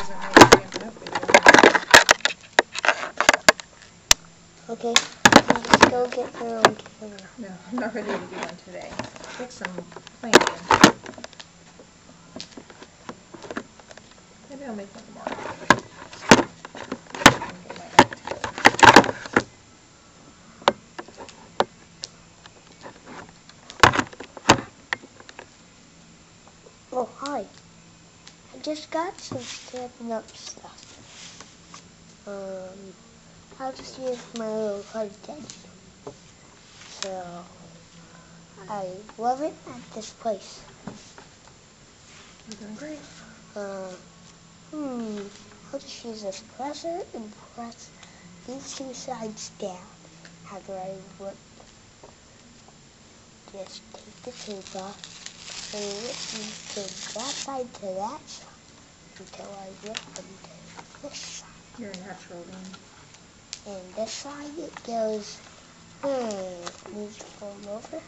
doesn't make a big enough video. Okay, you just go get your own camera. No, I'm not ready to do one today. Take some planking. Maybe I'll make one tomorrow. Get my act together. Oh, hi. I just got some stamping up stuff. I'll just use my little cartridge. So, I love it at this place. You're doing great. I'll just use this presser and press these two sides down after I rip. Just take the tape off and rip these to that side to that side until I rip them to this side. You're a natural then. And this side it goes, needs to fold over.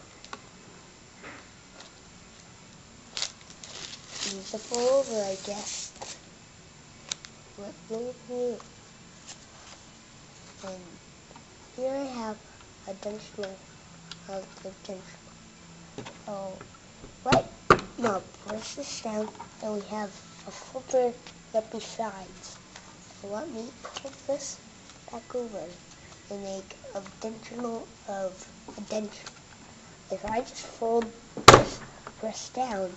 Needs to fold over, I guess. Let me here. And here I have a dimensional of the dimensional. Oh, right now press this down, and we have a folder right besides. So let me pull this back over and make a dimensional of a dimensional. If I just fold this, press down,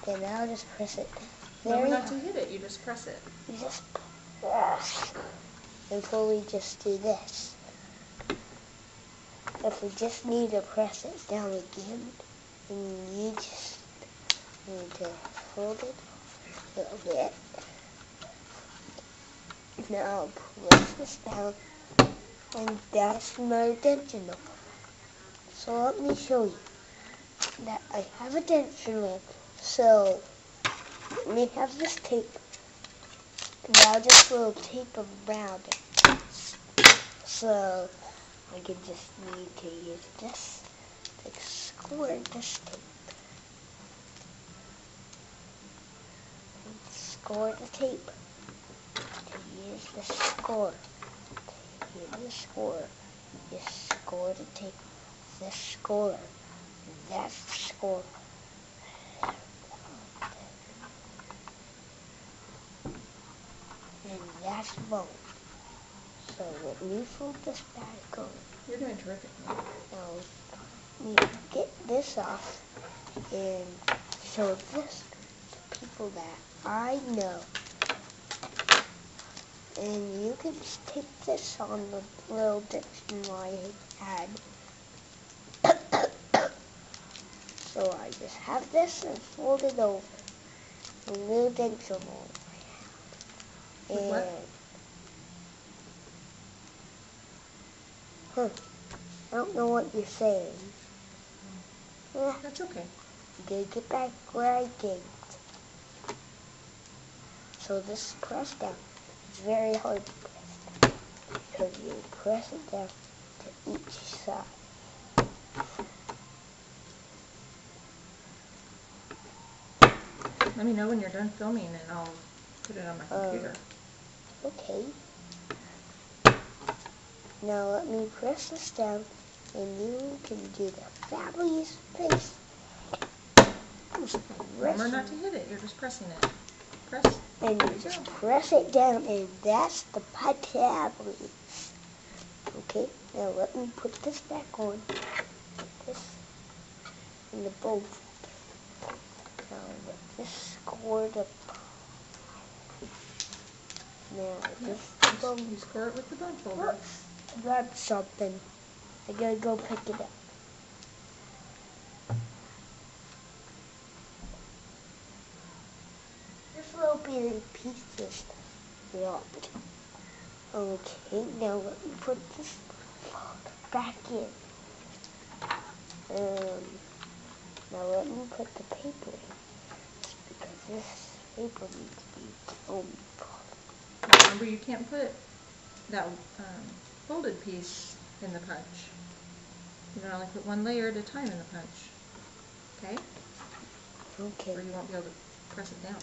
then I'll just press it. Remember not to hit it, you just press it. You just press until we just do this. If we just need to press it down again, then you just need to fold it a little bit. Now press this down, and that's my dimensional. So let me show you that I have a dimensional. So let me have this tape. Now just will tape around it. So I can just need to use this to score this tape. And score the tape. To use the score. Here's the score. You score the tape. The score. That's the score. And that's the bone. So let me fold this back on. You're doing terrific. Man. Now, let me get this off and show this to people that I know. And you can just take this on the little dimensional I had. So I just have this and fold it over. The little dimensional I have. What? I don't know what you're saying. That's okay. You gotta get back where I came. So this press down is very hard to press down because you press it down to each side. Let me know when you're done filming and I'll put it on my computer. Okay. Now let me press this down and you can do the fabulous face. Remember not to hit it, you're just pressing it. Press. And you just press it down and that's the fabulous. Okay, now let me put this back on. This in the bowl. Now let this score the. Now this bone. You score it with the bone folder. Grab something. I gotta go pick it up. This little bitty piece is locked. Okay, now let me put this back in. Now let me put the paper in. Because this paper needs to be folded. Remember, you can't put that folded piece in the punch. You can only put one layer at a time in the punch. Okay? Okay. Or you won't be able to press it down.